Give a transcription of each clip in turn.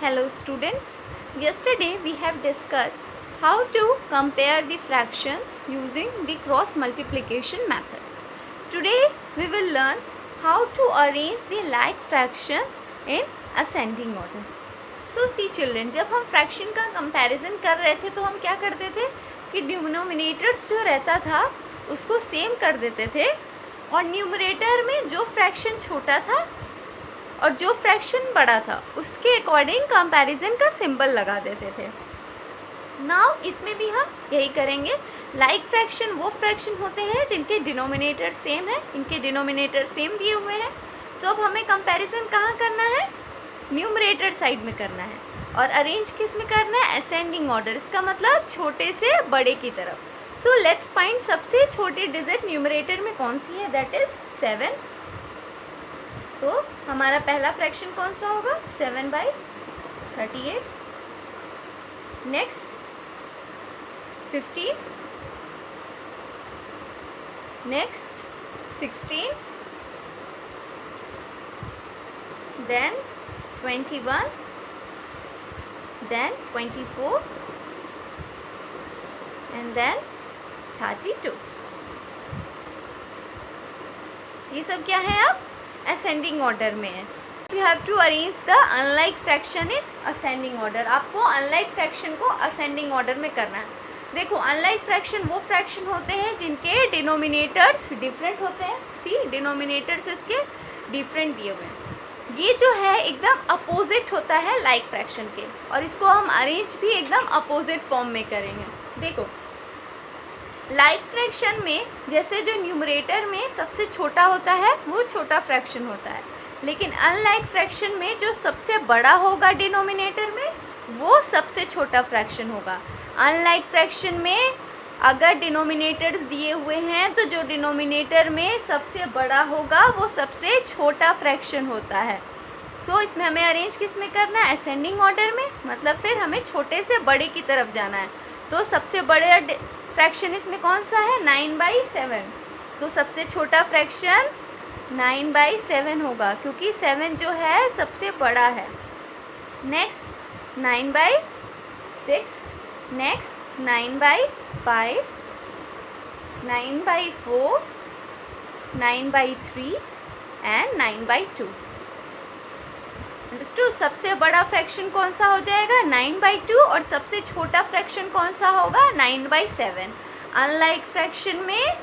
Hello students, yesterday we have discussed how to compare the fractions using the cross multiplication method. Today we will learn how to arrange the like fraction in ascending order. So see children, जब हम fraction का comparison कर रहे थे तो हम क्या करते थे कि डिनोमिनेटर्स जो रहता था उसको सेम कर देते थे और न्यूमरेटर में जो फ्रैक्शन छोटा था और जो फ्रैक्शन बड़ा था उसके अकॉर्डिंग कंपैरिजन का सिंबल लगा देते थे. नाउ इसमें भी हम यही करेंगे. लाइक फ्रैक्शन वो फ्रैक्शन होते हैं जिनके डिनोमिनेटर सेम है, इनके डिनोमिनेटर सेम दिए हुए हैं. सो अब हमें कंपैरिजन कहाँ करना है? न्यूमरेटर साइड में करना है. और अरेंज किस में करना है? Ascending order. इसका मतलब छोटे से बड़े की तरफ. सो लेट्स फाइंड सबसे छोटी डिजिट न्यूमरेटर में कौन सी है, दैट इज 7. तो हमारा पहला फ्रैक्शन कौन सा होगा? 7/38. Next 15. Next 16. Then 21. Then 24 and then 32. ये सब क्या है? अब असेंडिंग ऑर्डर में है. You have to arrange the unlike fraction in ascending order. आपको अनलाइक फ्रैक्शन को असेंडिंग ऑर्डर में करना है. देखो, अनलाइक फ्रैक्शन वो फ्रैक्शन होते हैं जिनके डिनोमिनेटर्स डिफरेंट होते हैं. सी, डिनोमिनेटर्स इसके डिफरेंट दिए हुए हैं. ये जो है एकदम अपोजिट होता है लाइक फ्रैक्शन के, और इसको हम अरेंज भी एकदम अपोजिट फॉर्म में करेंगे. देखो, लाइक फ्रैक्शन में जैसे जो न्यूमरेटर में सबसे छोटा होता है वो छोटा फ्रैक्शन होता है, लेकिन अनलाइक फ्रैक्शन में जो सबसे बड़ा होगा डिनोमिनेटर में वो सबसे छोटा फ्रैक्शन होगा. अनलाइक फ्रैक्शन में अगर डिनोमिनेटर्स दिए हुए हैं तो जो डिनोमिनेटर में सबसे बड़ा होगा वो सबसे छोटा फ्रैक्शन होता है. सो इसमें हमें अरेंज किस में करना है? असेंडिंग ऑर्डर में. मतलब फिर हमें छोटे से बड़े की तरफ जाना है. तो सबसे बड़े फ्रैक्शन इसमें कौन सा है? 9/7. तो सबसे छोटा फ्रैक्शन 9/7 होगा क्योंकि 7 जो है सबसे बड़ा है. नेक्स्ट 9/6. नेक्स्ट 9/5. 9/4. 9/3 एंड 9/2. अंडरस्टूड? सबसे बड़ा फ्रैक्शन कौन सा हो जाएगा? 9/2. और सबसे छोटा फ्रैक्शन कौन सा होगा? 9/7. अनलाइक फ्रैक्शन में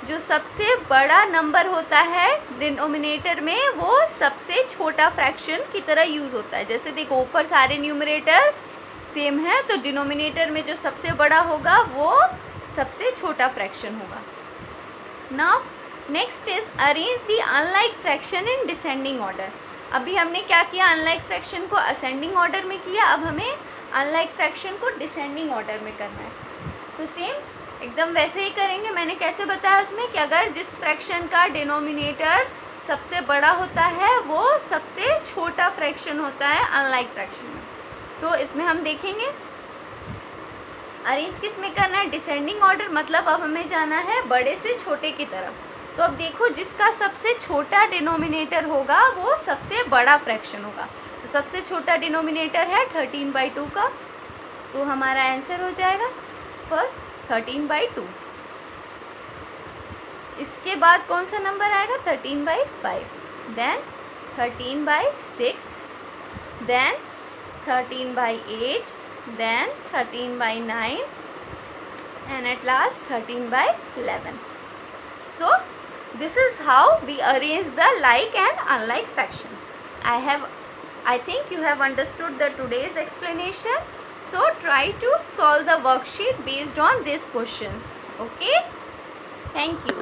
जो सबसे बड़ा नंबर होता है डिनोमिनेटर में वो सबसे छोटा फ्रैक्शन की तरह यूज़ होता है. जैसे देखो, ऊपर सारे न्यूमरेटर सेम है तो डिनोमिनेटर में जो सबसे बड़ा होगा वो सबसे छोटा फ्रैक्शन होगा. Now next is arrange the unlike fraction in descending order. अभी हमने क्या किया? अनलाइक फ्रैक्शन को असेंडिंग ऑर्डर में किया. अब हमें अनलाइक फ्रैक्शन को डिसेंडिंग ऑर्डर में करना है. तो सेम एकदम वैसे ही करेंगे. मैंने कैसे बताया उसमें कि अगर जिस फ्रैक्शन का डिनोमिनेटर सबसे बड़ा होता है वो सबसे छोटा फ्रैक्शन होता है अनलाइक फ्रैक्शन में. तो इसमें हम देखेंगे अरेंज किस में करना है? Descending order. मतलब अब हमें जाना है बड़े से छोटे की तरफ. तो अब देखो, जिसका सबसे छोटा डिनोमिनेटर होगा वो सबसे बड़ा फ्रैक्शन होगा. तो सबसे छोटा डिनोमिनेटर है 13/2 का. तो हमारा आंसर हो जाएगा फर्स्ट 13/2. इसके बाद कौन सा नंबर आएगा? 13/5. Then 13/6. Then 13/8. Then 13/9 and at last 13/11. So this is how we arrange the like and unlike fraction. I think you have understood the today's explanation. So try to solve the worksheet based on these questions. Okay? Thank you.